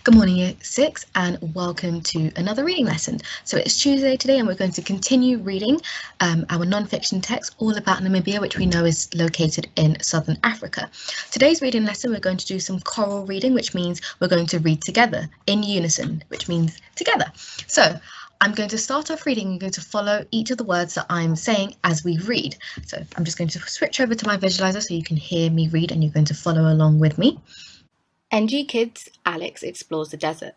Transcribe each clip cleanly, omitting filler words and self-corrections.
Good morning, Year 6, and welcome to another reading lesson. So it's Tuesday today, and we're going to continue reading our non-fiction text all about Namibia, which we know is located in southern Africa. Today's reading lesson, we're going to do some choral reading, which means we're going to read together in unison, which means together. So I'm going to start off reading. You're going to follow each of the words that I'm saying as we read. So I'm just going to switch over to my visualizer so you can hear me read, and you're going to follow along with me. NG Kids, Alex explores the desert.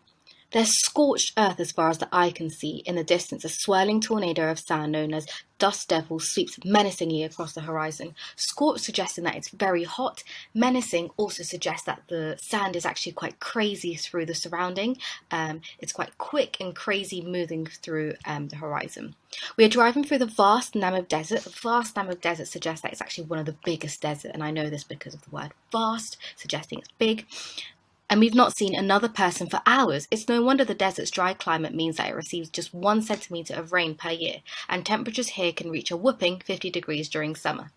There's scorched earth as far as the eye can see. In the distance, a swirling tornado of sand known as Dust Devil sweeps menacingly across the horizon. Scorched suggesting that it's very hot. Menacing also suggests that the sand is actually quite crazy through the surrounding. It's quite quick and crazy moving through the horizon. We are driving through the vast Namib Desert. The vast Namib Desert suggests that it's actually one of the biggest deserts, and I know this because of the word vast, suggesting it's big. And we've not seen another person for hours. It's no wonder the desert's dry climate means that it receives just 1 centimetre of rain per year, and temperatures here can reach a whopping 50 degrees during summer.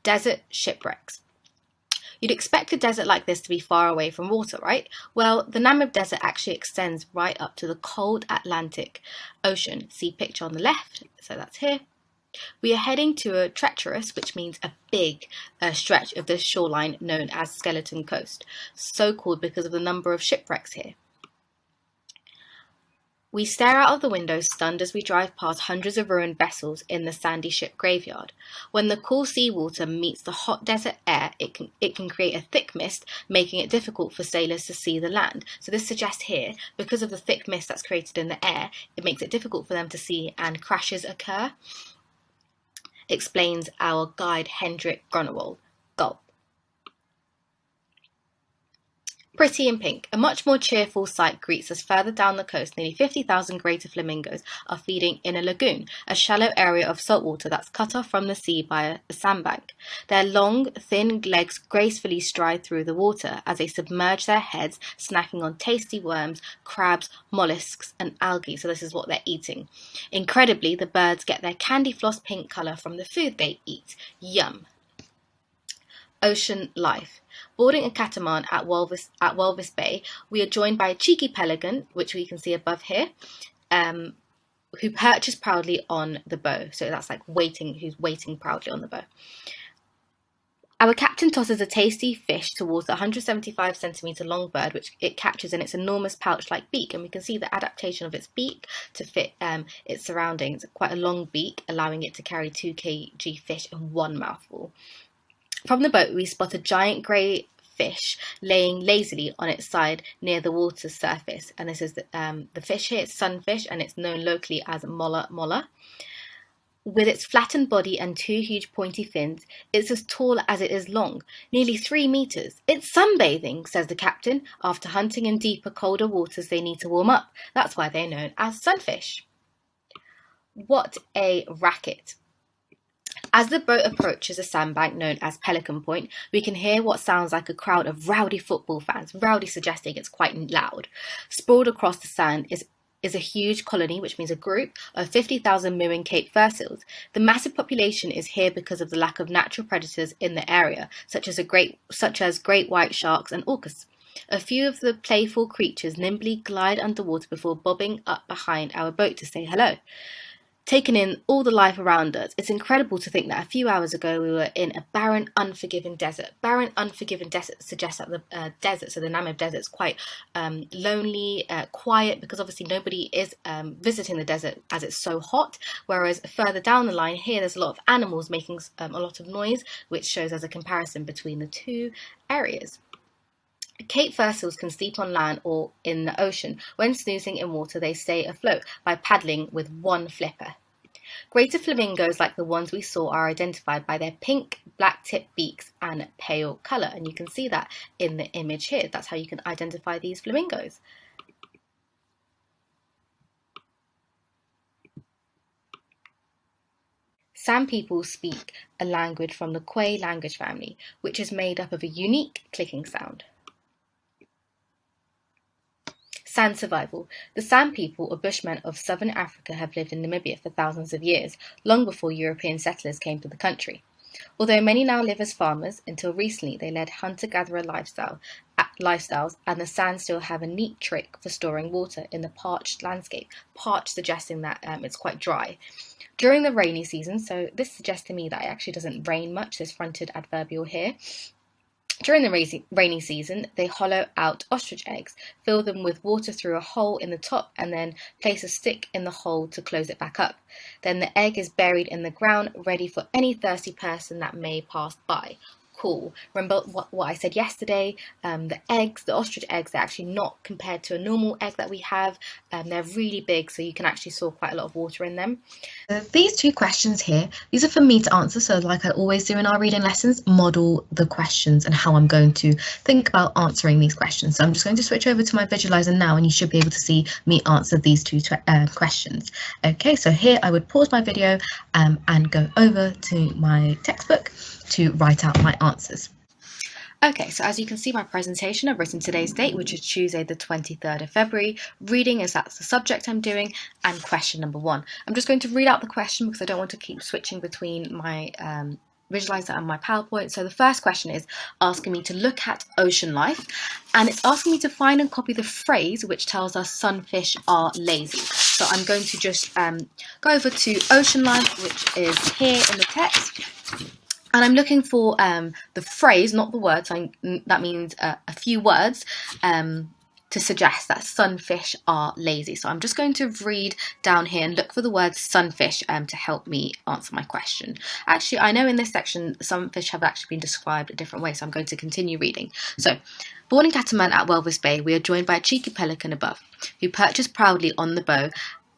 Desert shipwrecks. You'd expect a desert like this to be far away from water, right? Well, the Namib Desert actually extends right up to the cold Atlantic Ocean. See picture on the left, so that's here. We are heading to a treacherous, which means a big stretch of the shoreline known as Skeleton Coast, so called because of the number of shipwrecks here. We stare out of the window, stunned as we drive past hundreds of ruined vessels in the sandy ship graveyard. When the cool seawater meets the hot desert air, it can create a thick mist, making it difficult for sailors to see the land. So this suggests here, because of the thick mist that's created in the air, it makes it difficult for them to see and crashes occur. Explains our guide Hendrik Grunewald. Gulp. Pretty in pink, a much more cheerful sight greets us further down the coast. Nearly 50,000 greater flamingos are feeding in a lagoon, a shallow area of saltwater that's cut off from the sea by a sandbank. Their long, thin legs gracefully stride through the water as they submerge their heads, snacking on tasty worms, crabs, mollusks, and algae. So this is what they're eating. Incredibly, the birds get their candy floss pink colour from the food they eat. Yum. Ocean life. Boarding a catamaran at Walvis Bay, we are joined by a cheeky pelican, which we can see above here, who perches proudly on the bow. So that's like who's waiting proudly on the bow. Our captain tosses a tasty fish towards the 175 centimetre long bird, which it captures in its enormous pouch-like beak, and we can see the adaptation of its beak to fit its surroundings. Quite a long beak, allowing it to carry 2 kg fish in one mouthful. From the boat, we spot a giant grey fish laying lazily on its side near the water's surface. And this is the fish here. It's sunfish, and it's known locally as mola mola. With its flattened body and 2 huge pointy fins, it's as tall as it is long, nearly 3 metres. It's sunbathing, says the captain. After hunting in deeper, colder waters, they need to warm up. That's why they're known as sunfish. What a racket. As the boat approaches a sandbank known as Pelican Point, we can hear what sounds like a crowd of rowdy football fans, rowdy suggesting it's quite loud. Sprawled across the sand is a huge colony, which means a group of 50,000 mooing Cape fur seals. The massive population is here because of the lack of natural predators in the area, such as great white sharks and orcas. A few of the playful creatures nimbly glide underwater before bobbing up behind our boat to say hello. Taking in all the life around us, it's incredible to think that a few hours ago we were in a barren, unforgiving desert. Barren, unforgiving desert suggests that the desert, so the Namib Desert, is quite lonely, quiet, because obviously nobody is visiting the desert as it's so hot, whereas further down the line here there's a lot of animals making a lot of noise, which shows there's a comparison between the two areas. Cape fur seals can sleep on land or in the ocean. When snoozing in water, they stay afloat by paddling with one flipper. Greater flamingos like the ones we saw are identified by their pink, black-tipped beaks and pale colour, and you can see that in the image here. That's how you can identify these flamingos. San people speak a language from the Kwe language family, which is made up of a unique clicking sound. San survival. The San people, or Bushmen of southern Africa, have lived in Namibia for thousands of years, long before European settlers came to the country. Although many now live as farmers, until recently they led hunter-gatherer lifestyle lifestyles, and the sands still have a neat trick for storing water in the parched landscape. Parched suggesting that it's quite dry. During the rainy season, so this suggests to me that it actually doesn't rain much, this fronted adverbial here. During the rainy season, they hollow out ostrich eggs, fill them with water through a hole in the top, and then place a stick in the hole to close it back up. Then the egg is buried in the ground, ready for any thirsty person that may pass by. Cool. Remember what I said yesterday? The ostrich eggs, they're actually not compared to a normal egg that we have. They're really big, so you can actually store quite a lot of water in them. These two questions here, these are for me to answer. So like I always do in our reading lessons, model the questions and how I'm going to think about answering these questions. So I'm just going to switch over to my visualizer now, and you should be able to see me answer these two questions. Okay, so here I would pause my video and go over to my textbook to write out my answers. Okay, so as you can see my presentation, I've written today's date, which is Tuesday the 23rd of February. Reading is that's the subject I'm doing, and question number 1. I'm just going to read out the question because I don't want to keep switching between my visualizer and my PowerPoint. So the first question is asking me to look at ocean life, and it's asking me to find and copy the phrase which tells us sunfish are lazy. So I'm going to just go over to ocean life, which is here in the text. And I'm looking for the phrase, not the word, so that means a few words to suggest that sunfish are lazy. So I'm just going to read down here and look for the word sunfish to help me answer my question. Actually, I know in this section, sunfish have actually been described a different way, so I'm going to continue reading. So, born in Catamaran at Walvis Bay, we are joined by a cheeky pelican above, who perches proudly on the bow.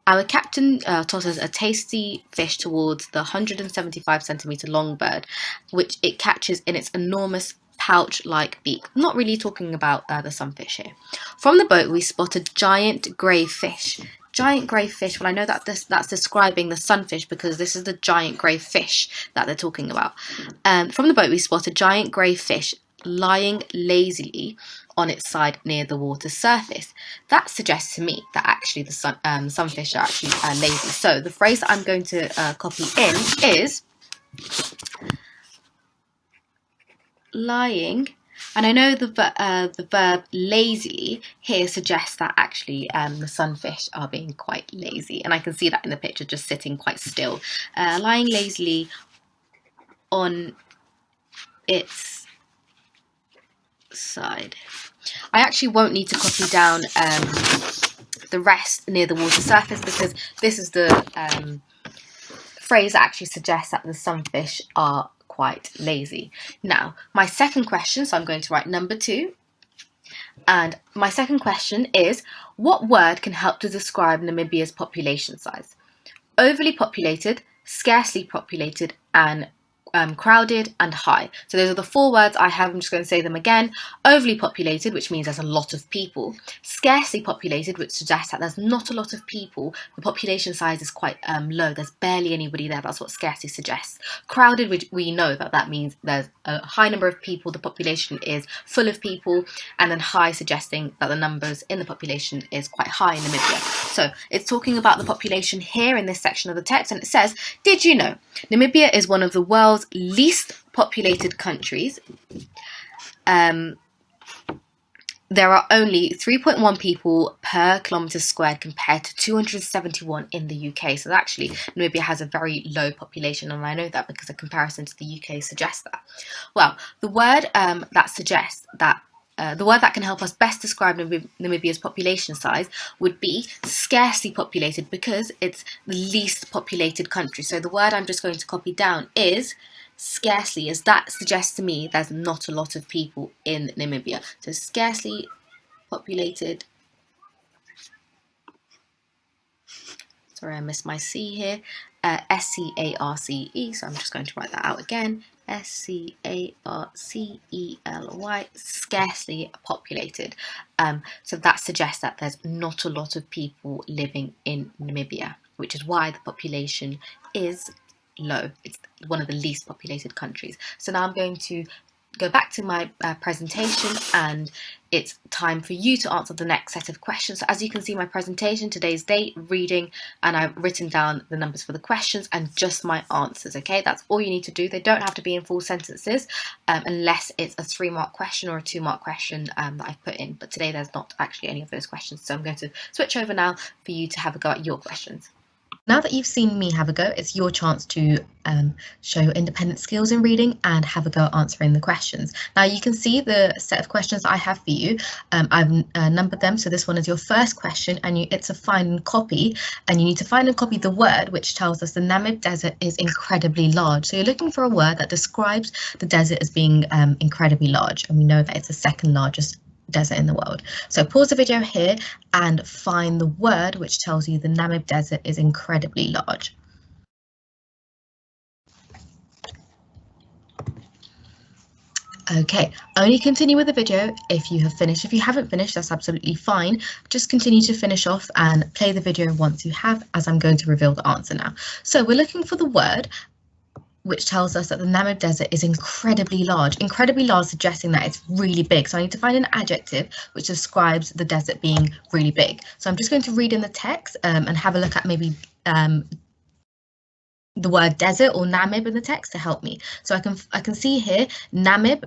Our captain tosses a tasty fish towards the 175cm long bird, which it catches in its enormous pouch-like beak. I'm not really talking about the sunfish here. From the boat, we spot a giant grey fish. Giant grey fish, well, I know that that's describing the sunfish because this is the giant grey fish that they're talking about. From the boat, we spot a giant grey fish lying lazily on its side near the water's surface. That suggests to me that actually the sunfish are actually lazy. So the phrase that I'm going to copy in is lying, and I know the verb lazily here suggests that actually the sunfish are being quite lazy, and I can see that in the picture, just sitting quite still, lying lazily on its side. I actually won't need to copy down the rest near the water surface because this is the phrase that actually suggests that the sunfish are quite lazy. Now, my second question, so I'm going to write number 2. And my second question is, what word can help to describe Namibia's population size? Overly populated, scarcely populated, and crowded and high. So those are the 4 words I have. I'm just going to say them again. Overly populated, which means there's a lot of people. Scarcely populated, which suggests that there's not a lot of people. The population size is quite low. There's barely anybody there. That's what scarcely suggests. Crowded, which we know that means there's a high number of people. The population is full of people. And then high, suggesting that the numbers in the population is quite high in Namibia. So it's talking about the population here in this section of the text. And it says, did you know Namibia is one of the world's least populated countries? There are only 3.1 people per kilometre squared compared to 271 in the UK. So actually, Namibia has a very low population, and I know that because a comparison to the UK suggests that. Well, the word that suggests that the word that can help us best describe Namibia's population size would be scarcely populated because it's the least populated country. So the word I'm just going to copy down is scarcely, as that suggests to me there's not a lot of people in Namibia. So scarcely populated. Sorry, I missed my C here. S-C-A-R-C-E. So I'm just going to write that out again. S-C-A-R-C-E-L-Y, scarcely populated. So that suggests that there's not a lot of people living in Namibia, which is why the population is low. It's one of the least populated countries. So now I'm going to go back to my presentation, and it's time for you to answer the next set of questions. So as you can see, my presentation, today's date, reading, and I've written down the numbers for the questions and just my answers, okay? That's all you need to do. They don't have to be in full sentences unless it's a 3-mark question or a 2-mark question that I've put in. But today there's not actually any of those questions. So I'm going to switch over now for you to have a go at your questions. Now that you've seen me have a go, it's your chance to show your independent skills in reading and have a go at answering the questions. Now you can see the set of questions I have for you. I've numbered them, so this one is your first question, and it's a find and copy, and you need to find and copy the word which tells us the Namib Desert is incredibly large. So you're looking for a word that describes the desert as being incredibly large, and we know that it's the second largest desert in the world. So pause the video here and find the word which tells you the Namib Desert is incredibly large. Okay, only continue with the video if you have finished. If you haven't finished, that's absolutely fine. Just continue to finish off and play the video once you have, as I'm going to reveal the answer now. So we're looking for the word which tells us that the Namib Desert is incredibly large suggesting that it's really big. So I need to find an adjective which describes the desert being really big. So I'm just going to read in the text and have a look at maybe the word desert or Namib in the text to help me. So I can see here Namib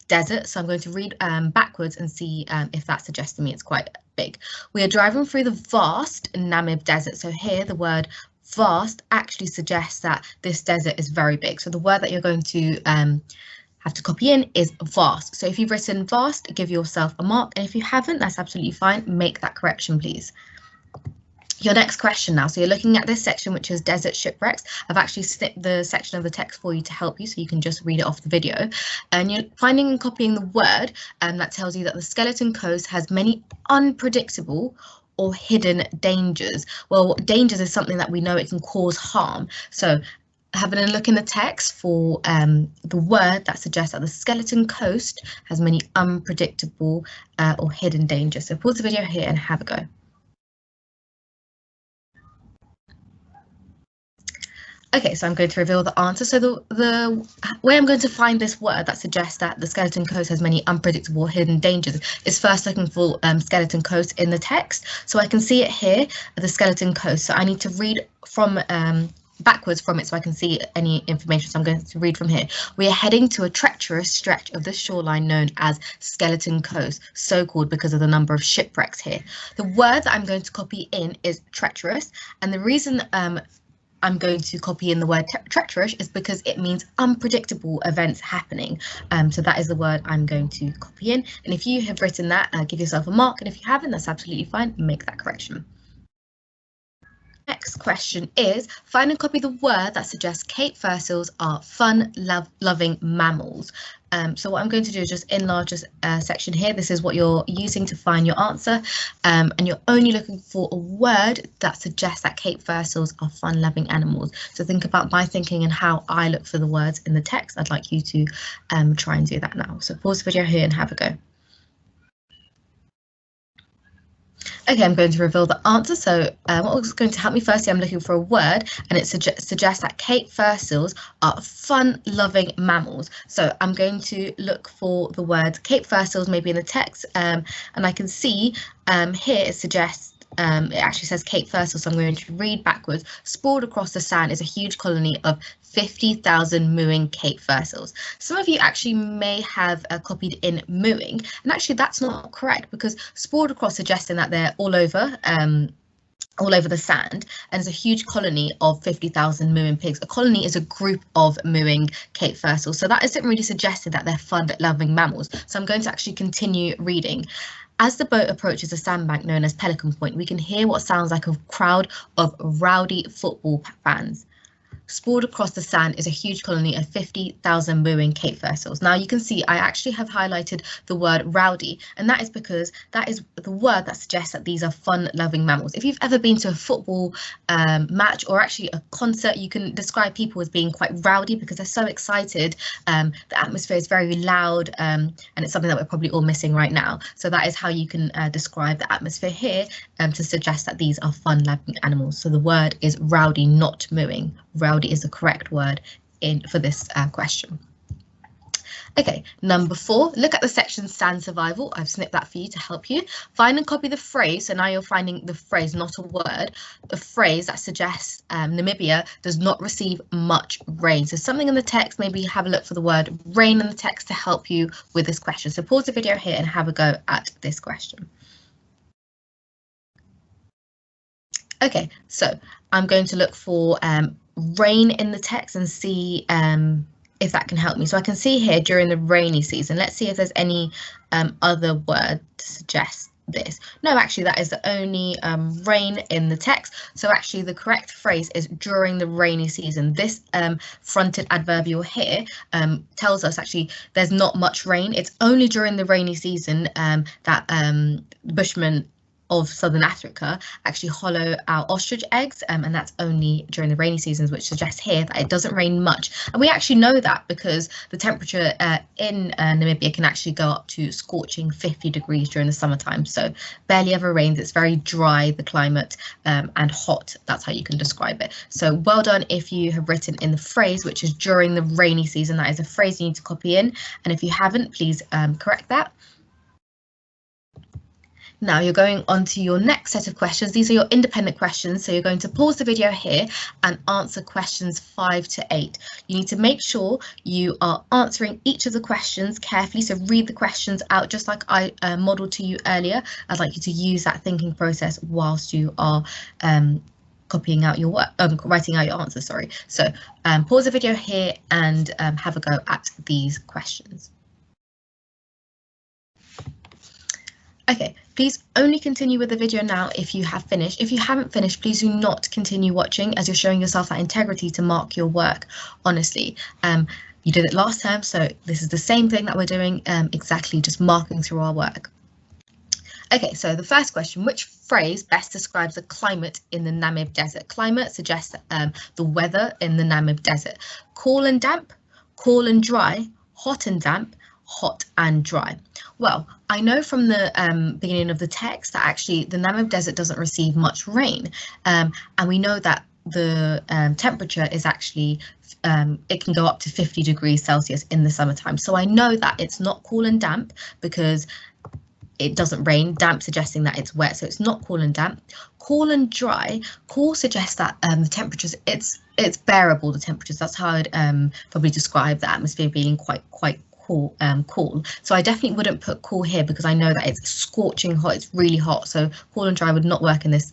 desert, so I'm going to read backwards and see if that suggests to me it's quite big. We are driving through the vast Namib Desert. So here the word vast actually suggests that this desert is very big. So the word that you're going to have to copy in is vast. So if you've written vast, give yourself a mark, and if you haven't, that's absolutely fine. Make that correction, please. Your next question now. So you're looking at this section, which is desert shipwrecks. I've actually snipped the section of the text for you to help you, so you can just read it off the video. And you're finding and copying the word that tells you that the Skeleton Coast has many unpredictable or hidden dangers. Well, dangers is something that we know it can cause harm. So having a look in the text for the word that suggests that the Skeleton Coast has many unpredictable or hidden dangers. So pause the video here and have a go. Okay, so I'm going to reveal the answer. So the way I'm going to find this word that suggests that the Skeleton Coast has many unpredictable hidden dangers is first looking for Skeleton Coast in the text. So I can see it here, the Skeleton Coast. So I need to read from backwards from it so I can see any information. So I'm going to read from here. We are heading to a treacherous stretch of the shoreline known as Skeleton Coast, so called because of the number of shipwrecks here. The word that I'm going to copy in is treacherous, and the reason I'm going to copy in the word treacherous is because it means unpredictable events happening. So that is the word I'm going to copy in. And if you have written that, give yourself a mark. And if you haven't, that's absolutely fine. Make that correction. Next question is, find and copy the word that suggests Cape fur seals are fun-loving mammals. So what I'm going to do is just enlarge this section here. This is what you're using to find your answer. And you're only looking for a word that suggests that Cape fur seals are fun-loving animals. So think about my thinking and how I look for the words in the text. I'd like you to try and do that now. So pause the video here and have a go. Okay, I'm going to reveal the answer. So what was going to help me firstly, I'm looking for a word, and it suggests that Cape fur seals are fun-loving mammals. So I'm going to look for the word Cape fur seals maybe in the text, and I can see here it suggests it actually says Cape fur seals, so I'm going to read backwards. Sprawled across the sand is a huge colony of 50,000 mooing Cape fur seals. Some of you actually may have copied in mooing, and actually that's not correct because sprawled across suggesting that they're all over the sand, and it's a huge colony of 50,000 mooing pigs. A colony is a group of mooing Cape fur seals, so that isn't really suggesting that they're fun-loving mammals. So I'm going to actually continue reading. As the boat approaches a sandbank known as Pelican Point, we can hear what sounds like a crowd of rowdy football fans. Sprawled across the sand is a huge colony of 50,000 mooing Cape fur seals. Now you can see I actually have highlighted the word rowdy, and that is because that is the word that suggests that these are fun-loving mammals. If you've ever been to a football match or actually a concert, you can describe people as being quite rowdy because they're so excited. The atmosphere is very loud, and it's something that we're probably all missing right now. So that is how you can describe the atmosphere here to suggest that these are fun-loving animals. So the word is rowdy, not mooing. Rowdy is the correct word for this question. Okay, number 4, look at the section Sand Survival. I've snipped that for you to help you. Find and copy the phrase. So now you're finding the phrase, not a word, the phrase that suggests Namibia does not receive much rain. So something in the text, maybe have a look for the word rain in the text to help you with this question. So pause the video here and have a go at this question. Okay, so I'm going to look for rain in the text and see if that can help me. So I can see here during the rainy season. Let's see if there's any other word to suggest this. No, actually that is the only rain in the text. So actually the correct phrase is during the rainy season. This fronted adverbial here tells us actually there's not much rain. It's only during the rainy season that Bushmen of Southern Africa actually hollow out ostrich eggs, and that's only during the rainy seasons, which suggests here that it doesn't rain much. And we actually know that because the temperature in Namibia can actually go up to scorching 50 degrees during the summertime. So barely ever rains. It's very dry, the climate, and hot. That's how you can describe it. So well done if you have written in the phrase, which is during the rainy season. That is a phrase you need to copy in. And if you haven't, please correct that. Now you're going on to your next set of questions. These are your independent questions. So you're going to pause the video here and answer questions 5 to 8. You need to make sure you are answering each of the questions carefully. So read the questions out just like I modeled to you earlier. I'd like you to use that thinking process whilst you are copying out your work, writing out your answer, sorry. So pause the video here and have a go at these questions. Okay, please only continue with the video now if you have finished. If you haven't finished, please do not continue watching as you're showing yourself that integrity to mark your work honestly. You did it last term, so this is the same thing that we're doing, exactly just marking through our work. Okay, so the first question, which phrase best describes the climate in the Namib Desert? Climate suggests the weather in the Namib Desert. Cool and damp, cool and dry, hot and damp, hot and dry. Well, I know from the beginning of the text that actually the Namib Desert doesn't receive much rain, and we know that the temperature is actually it can go up to 50 degrees Celsius in the summertime. So I know that it's not cool and damp because it doesn't rain. Damp suggesting that it's wet, so it's not cool and damp. Cool and dry. Cool suggests that the temperatures it's bearable. The temperatures. That's how I'd probably describe the atmosphere being quite cool. So I definitely wouldn't put cool here because I know that it's scorching hot. It's really hot. So cool and dry would not work in this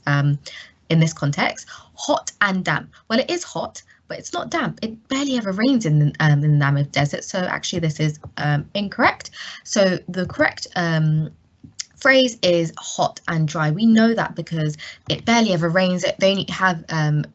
context. Hot and damp. Well, it is hot, but it's not damp. It barely ever rains in the Namib Desert. So actually this is incorrect. So the correct phrase is hot and dry. We know that because it barely ever rains. They only have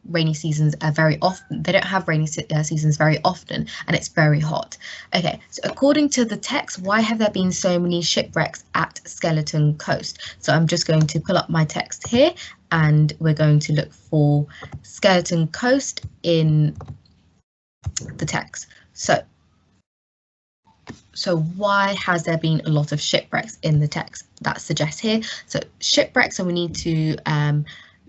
rainy seasons very often. They don't have rainy seasons very often, and it's very hot. Okay, so according to the text, why have there been so many shipwrecks at Skeleton Coast? So I'm just going to pull up my text here, and we're going to look for Skeleton Coast in the text. So why has there been a lot of shipwrecks in the text? That suggests here. So shipwrecks, so we need to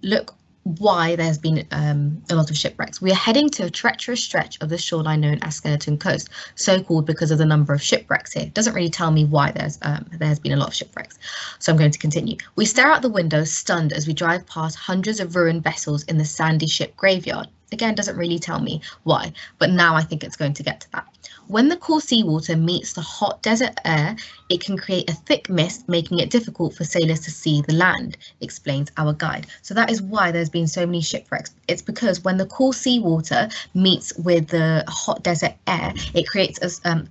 look why there's been a lot of shipwrecks. We are heading to a treacherous stretch of the shoreline known as Skeleton Coast, so called because of the number of shipwrecks here. It doesn't really tell me why there's been a lot of shipwrecks. So I'm going to continue. We stare out the window, stunned as we drive past hundreds of ruined vessels in the sandy ship graveyard. Again, doesn't really tell me why, but now I think it's going to get to that. When the cool seawater meets the hot desert air, it can create a thick mist, making it difficult for sailors to see the land, explains our guide. So that is why there's been so many shipwrecks. It's because when the cool seawater meets with the hot desert air, it creates a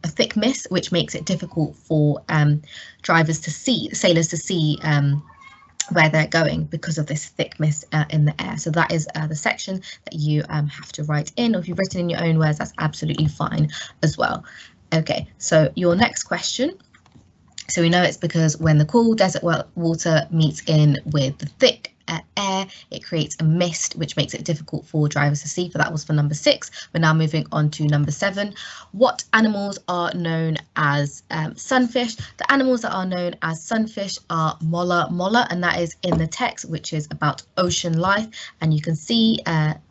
thick mist, which makes it difficult for sailors to see where they're going because of this thick mist in the air. So that is the section that you have to write in, or if you've written in your own words, that's absolutely fine as well. Okay, so your next question. So we know it's because when the cool desert water meets in with the thick air, it creates a mist which makes it difficult for drivers to see. But that was for number 6. We're now moving on to number 7. What animals are known as sunfish? The animals that are known as sunfish are mola, and that is in the text, which is about ocean life. And you can see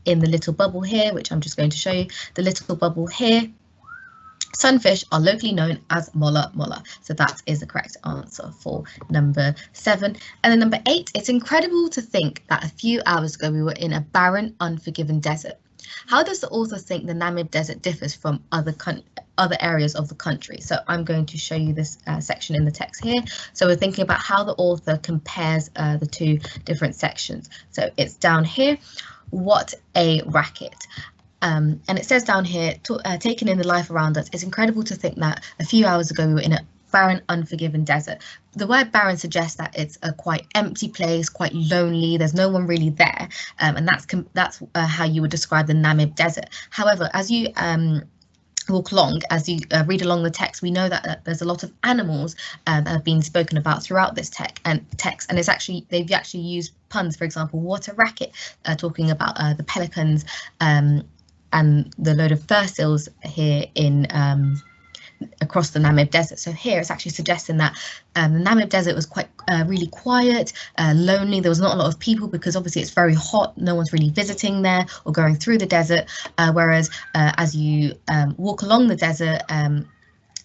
in the little bubble here, which I'm just going to show you, the little bubble here Sunfish are locally known as mola mola. So that is the correct answer for number 7. And then number 8, it's incredible to think that a few hours ago we were in a barren, unforgiving desert. How does the author think the Namib Desert differs from other areas of the country? So I'm going to show you this section in the text here. So we're thinking about how the author compares the two different sections. So it's down here. What a racket. And it says down here, taking in the life around us, it's incredible to think that a few hours ago we were in a barren, unforgiving desert. The word barren suggests that it's a quite empty place, quite lonely. There's no one really there, and that's how you would describe the Namib Desert. However, as you walk along, as you read along the text, we know that there's a lot of animals that have been spoken about throughout this text, and it's actually they've actually used puns. For example, what a racket, talking about the pelicans and the load of fur seals here in across the Namib Desert. So here it's actually suggesting that the Namib Desert was quite really quiet, lonely. There was not a lot of people because obviously it's very hot. No one's really visiting there or going through the desert. Whereas as you walk along the desert,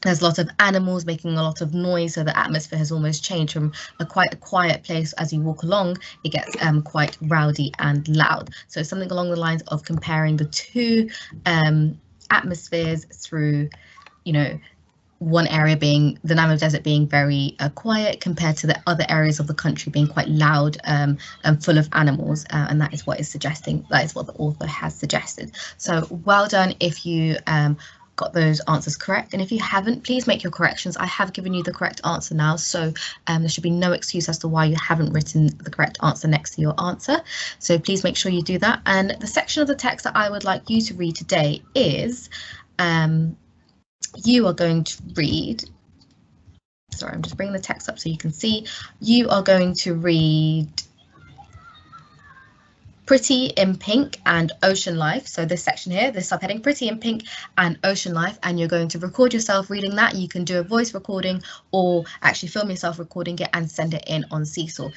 there's a lot of animals making a lot of noise, so the atmosphere has almost changed from quite a quiet place. As you walk along, it gets quite rowdy and loud. So something along the lines of comparing the two atmospheres through, you know, one area being the Namib Desert being very quiet compared to the other areas of the country being quite loud and full of animals, and that is what is suggesting, that is what the author has suggested. So well done if you got those answers correct, and if you haven't, please make your corrections. I have given you the correct answer now, so there should be no excuse as to why you haven't written the correct answer next to your answer. So please make sure you do that. And the section of the text that I would like you to read today is you are going to read, sorry, I'm just bringing the text up so you can see. You are going to read Pretty in Pink and Ocean Life. So this section here, this subheading, Pretty in Pink and Ocean Life, and you're going to record yourself reading that. You can do a voice recording or actually film yourself recording it and send it in on Cecil.